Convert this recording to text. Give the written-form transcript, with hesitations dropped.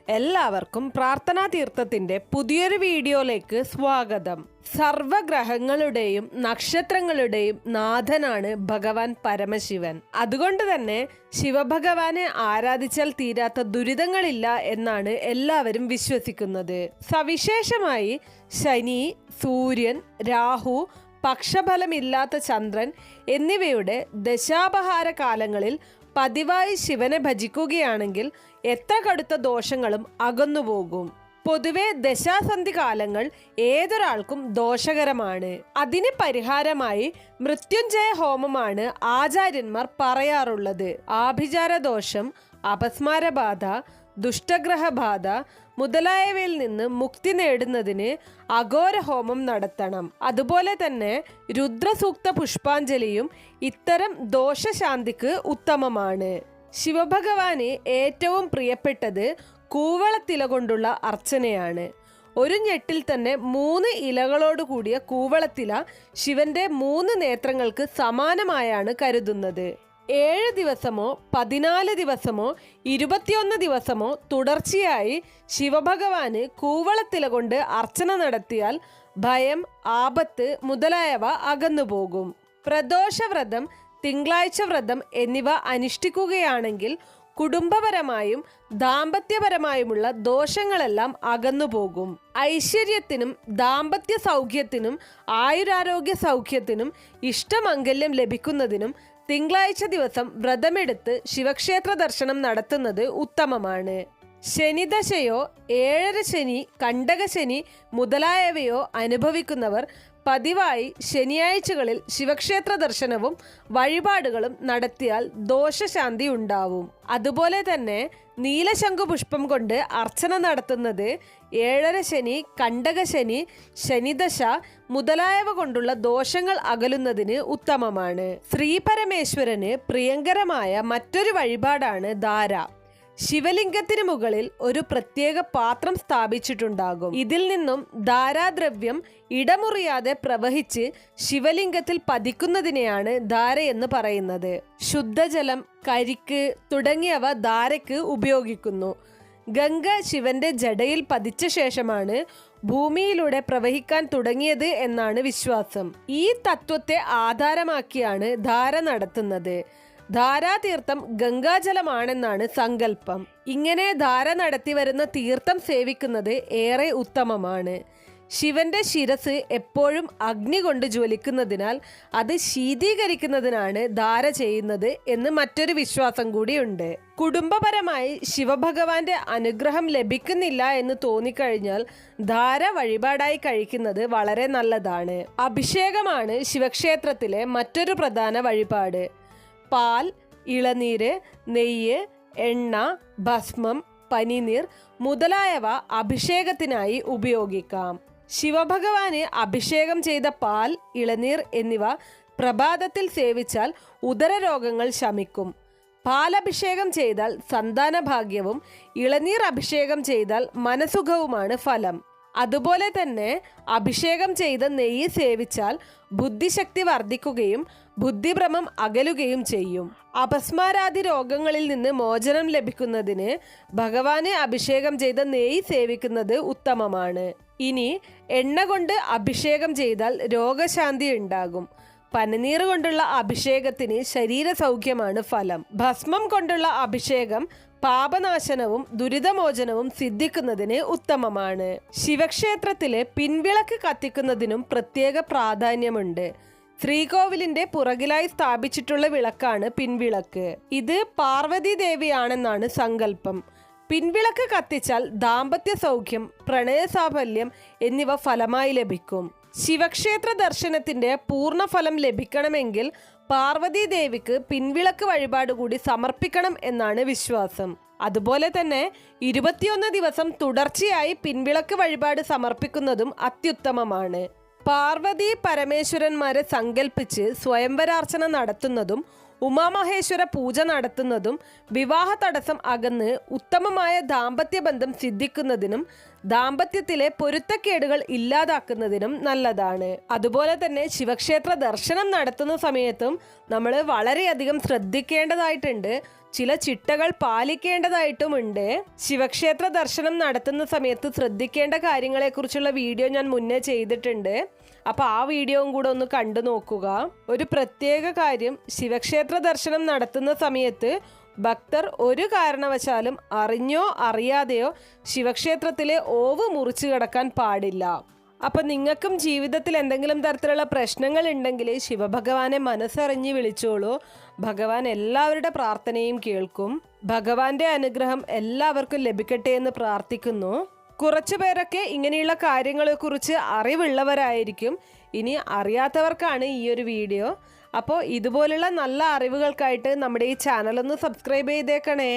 എല്ലാവർക്കും പ്രാർത്ഥനാ തീർത്ഥത്തിന്റെ പുതിയൊരു വീഡിയോയിലേക്ക് സ്വാഗതം. സർവഗ്രഹങ്ങളുടെയും നക്ഷത്രങ്ങളുടെയും നാഥനാണ് ഭഗവാൻ പരമശിവൻ. അതുകൊണ്ട് തന്നെ ശിവഭഗവാനെ ആരാധിച്ചാൽ തീരാത്ത ദുരിതങ്ങളില്ല എന്നാണ് എല്ലാവരും വിശ്വസിക്കുന്നത്. സവിശേഷമായി ശനി, സൂര്യൻ, രാഹു, പക്ഷഫലമില്ലാത്ത ചന്ദ്രൻ എന്നിവയുടെ ദശാപഹാര കാലങ്ങളിൽ പതിവായി ശിവനെ ഭജിക്കുകയാണെങ്കിൽ എത്ര കടുത്ത ദോഷങ്ങളും അകന്നുപോകും. പൊതുവെ ദശാസന്ധി കാലങ്ങൾ ഏതൊരാൾക്കും ദോഷകരമാണ്. അതിന് പരിഹാരമായി മൃത്യുഞ്ജയ ഹോമമാണ് ആചാര്യന്മാർ പറയാറുള്ളത്. ആഭിചാര ദോഷം, അപസ്മാരബാധ, ദുഷ്ടഗ്രഹബാധ മുതലായവയിൽ നിന്ന് മുക്തി നേടുന്നതിന് അഘോര ഹോമം നടത്തണം. അതുപോലെ തന്നെ രുദ്രസൂക്ത പുഷ്പാഞ്ജലിയും ഇത്തരം ദോഷശാന്തിക്ക് ഉത്തമമാണ്. ശിവഭഗവാന് ഏറ്റവും പ്രിയപ്പെട്ടത് കൂവളത്തില കൊണ്ടുള്ള അർച്ചനയാണ്. ഒരു ഞെട്ടിൽ തന്നെ 3 ഇലകളോട് കൂടിയ കൂവളത്തില ശിവന്റെ 3 നേത്രങ്ങൾക്ക് സമാനമായാണ് കരുതുന്നത്. 7 ദിവസമോ 14 ദിവസമോ 21 ദിവസമോ തുടർച്ചയായി ശിവഭഗവാന് കൂവളത്തില കൊണ്ട് അർച്ചന നടത്തിയാൽ ഭയം, ആപത്ത് മുതലായവ അകന്നുപോകും. പ്രദോഷവ്രതം, തിങ്കളാഴ്ച വ്രതം എന്നിവ അനുഷ്ഠിക്കുകയാണെങ്കിൽ കുടുംബപരമായും ദാമ്പത്യപരമായുമുള്ള ദോഷങ്ങളെല്ലാം അകന്നുപോകും. ഐശ്വര്യത്തിനും ദാമ്പത്യ സൗഖ്യത്തിനും ആയുരാരോഗ്യ സൗഖ്യത്തിനും ഇഷ്ടമംഗല്യം ലഭിക്കുന്നതിനും തിങ്കളാഴ്ച ദിവസം വ്രതമെടുത്ത് ശിവക്ഷേത്ര ദർശനം നടത്തുന്നത് ഉത്തമമാണ്. ശനിദശയോ 7 ശനി, കണ്ടകശനി മുതലായവയോ അനുഭവിക്കുന്നവർ പതിവായി ശനിയാഴ്ചകളിൽ ശിവക്ഷേത്ര ദർശനവും വഴിപാടുകളും നടത്തിയാൽ ദോഷശാന്തി ഉണ്ടാവും. അതുപോലെ തന്നെ നീലശംഖു പുഷ്പം കൊണ്ട് അർച്ചന നടത്തുന്നത് 7 ശനി, കണ്ടകശനി, ശനിദശ മുതലായവ കൊണ്ടുള്ള ദോഷങ്ങൾ അകലുന്നതിന് ഉത്തമമാണ്. ശ്രീപരമേശ്വരന് പ്രിയങ്കരമായ മറ്റൊരു വഴിപാടാണ് ധാര. ശിവലിംഗത്തിന് മുകളിൽ ഒരു പ്രത്യേക പാത്രം സ്ഥാപിച്ചിട്ടുണ്ടാകും. ഇതിൽ നിന്നും ധാരാദ്രവ്യം ഇടമുറിയാതെ പ്രവഹിച്ച് ശിവലിംഗത്തിൽ പതിക്കുന്നതിനെയാണ് ധാരയെന്ന് പറയുന്നത്. ശുദ്ധജലം, കരിക്ക് തുടങ്ങിയവ ധാരയ്ക്ക് ഉപയോഗിക്കുന്നു. ഗംഗ ശിവന്റെ ജടയിൽ പതിച്ച ശേഷമാണ് ഭൂമിയിലൂടെ പ്രവഹിക്കാൻ തുടങ്ങിയത് എന്നാണ് വിശ്വാസം. ഈ തത്വത്തെ ആധാരമാക്കിയാണ് ധാര നടത്തുന്നത്. ധാരാതീർത്ഥം ഗംഗാജലമാണെന്നാണ് സങ്കല്പം. ഇങ്ങനെ ധാര നടത്തി വരുന്ന തീർത്ഥം സേവിക്കുന്നത് ഏറെ ഉത്തമമാണ്. ശിവന്റെ ശിരസ് എപ്പോഴും അഗ്നി കൊണ്ട് ജ്വലിക്കുന്നതിനാൽ അത് ശീതീകരിക്കുന്നതിനാണ് ധാര ചെയ്യുന്നത് എന്ന് മറ്റൊരു വിശ്വാസം കൂടിയുണ്ട്. കുടുംബപരമായി ശിവഭഗവാന്റെ അനുഗ്രഹം ലഭിക്കുന്നില്ല എന്ന് തോന്നിക്കഴിഞ്ഞാൽ ധാര വഴിപാടായി കഴിക്കുന്നത് വളരെ നല്ലതാണ്. അഭിഷേകമാണ് ശിവക്ഷേത്രത്തിലെ മറ്റൊരു പ്രധാന വഴിപാട്. പാൽ, ഇളനീര്, നെയ്യ്, എണ്ണ, ഭസ്മം, പനിനീർ മുതലായവ അഭിഷേകത്തിനായി ഉപയോഗിക്കാം. ശിവഭഗവാന് അഭിഷേകം ചെയ്ത പാൽ, ഇളനീർ എന്നിവ പ്രഭാതത്തിൽ സേവിച്ചാൽ ഉദരരോഗങ്ങൾ ശമിക്കും. പാലഭിഷേകം ചെയ്താൽ സന്താനഭാഗ്യവും ഇളനീർ അഭിഷേകം ചെയ്താൽ മനസുഖവുമാണ് ഫലം. അതുപോലെ തന്നെ അഭിഷേകം ചെയ്ത നെയ്യ് സേവിച്ചാൽ ബുദ്ധിശക്തി വർദ്ധിക്കുകയും ബുദ്ധിഭ്രമം അകലുകയും ചെയ്യും. അപസ്മാരാദി രോഗങ്ങളിൽ നിന്ന് മോചനം ലഭിക്കുന്നതിന് ഭഗവാനെ അഭിഷേകം ചെയ്ത നെയ്യ് സേവിക്കുന്നത് ഉത്തമമാണ്. ഇനി എണ്ണ കൊണ്ട് അഭിഷേകം ചെയ്താൽ രോഗശാന്തി ഉണ്ടാകും. പനിനീർ കൊണ്ടുള്ള അഭിഷേകത്തിന് ശരീര സൗഖ്യമാണ് ഫലം. ഭസ്മം കൊണ്ടുള്ള അഭിഷേകം പാപനാശനവും ദുരിതമോചനവും സിദ്ധിക്കുന്നതിന് ഉത്തമമാണ്. ശിവക്ഷേത്രത്തിലെ പിൻവിളക്ക് കത്തിക്കുന്നതിനും പ്രത്യേക പ്രാധാന്യമുണ്ട്. ശ്രീകോവിലിന്റെ പുറകിലായി സ്ഥാപിച്ചിട്ടുള്ള വിളക്കാണ് പിൻവിളക്ക്. ഇത് പാർവതി ദേവിയാണെന്നാണ് സങ്കല്പം. പിൻവിളക്ക് കത്തിച്ചാൽ ദാമ്പത്യ സൗഖ്യം, പ്രണയസാഫല്യം എന്നിവ ഫലമായി ലഭിക്കും. ശിവക്ഷേത്ര ദർശനത്തിന്റെ പൂർണ്ണഫലം ലഭിക്കണമെങ്കിൽ പാർവതി ദേവിക്ക് പിൻവിളക്ക് വഴിപാട് കൂടി സമർപ്പിക്കണം എന്നാണ് വിശ്വാസം. അതുപോലെ തന്നെ 21 ദിവസം തുടർച്ചയായി പിൻവിളക്ക് വഴിപാട് സമർപ്പിക്കുന്നതും അത്യുത്തമമാണ്. പാർവതി പരമേശ്വരന്മാരെ സങ്കല്പിച്ച് സ്വയംവരാർച്ചന നടത്തുന്നതും ഉമാമഹേശ്വര പൂജ നടത്തുന്നതും വിവാഹ തടസ്സം അകന്ന് ഉത്തമമായ ദാമ്പത്യ ബന്ധം സിദ്ധിക്കുന്നതിനും ദാമ്പത്യത്തിലെ പൊരുത്തക്കേടുകൾ ഇല്ലാതാക്കുന്നതിനും നല്ലതാണ്. അതുപോലെ തന്നെ ശിവക്ഷേത്ര ദർശനം നടത്തുന്ന സമയത്തും നമ്മൾ വളരെയധികം ശ്രദ്ധിക്കേണ്ടതായിട്ടുണ്ട്. ചില ചിട്ടകൾ പാലിക്കേണ്ടതായിട്ടുമുണ്ട്. ശിവക്ഷേത്ര ദർശനം നടത്തുന്ന സമയത്ത് ശ്രദ്ധിക്കേണ്ട കാര്യങ്ങളെക്കുറിച്ചുള്ള വീഡിയോ ഞാൻ മുന്നേ ചെയ്തിട്ടുണ്ട്. അപ്പോൾ ആ വീഡിയോയും കൂടെ ഒന്ന് കണ്ടു നോക്കുക. ഒരു പ്രത്യേക കാര്യം, ശിവക്ഷേത്ര ദർശനം നടത്തുന്ന സമയത്ത് ഭക്തർ ഒരു കാരണവശാലും അറിഞ്ഞോ അറിയാതെയോ ശിവക്ഷേത്രത്തിലെ ഓവ് മുറിച്ചു കടക്കാൻ പാടില്ല. അപ്പം നിങ്ങൾക്കും ജീവിതത്തിൽ എന്തെങ്കിലും തരത്തിലുള്ള പ്രശ്നങ്ങൾ ഉണ്ടെങ്കിൽ ശിവഭഗവാനെ മനസ്സറിഞ്ഞ് വിളിച്ചോളൂ. ഭഗവാൻ എല്ലാവരുടെ പ്രാർത്ഥനയും കേൾക്കും. ഭഗവാന്റെ അനുഗ്രഹം എല്ലാവർക്കും ലഭിക്കട്ടെ എന്ന് പ്രാർത്ഥിക്കുന്നു. കുറച്ചു പേരൊക്കെ ഇങ്ങനെയുള്ള കാര്യങ്ങളെക്കുറിച്ച് അറിവുള്ളവരായിരിക്കും. ഇനി അറിയാത്തവർക്കാണ് ഈ ഒരു വീഡിയോ. അപ്പോൾ ഇതുപോലുള്ള നല്ല അറിവുകൾക്കായിട്ട് നമ്മുടെ ഈ ചാനൽ ഒന്ന് സബ്സ്ക്രൈബ് ചെയ്തേക്കണേ.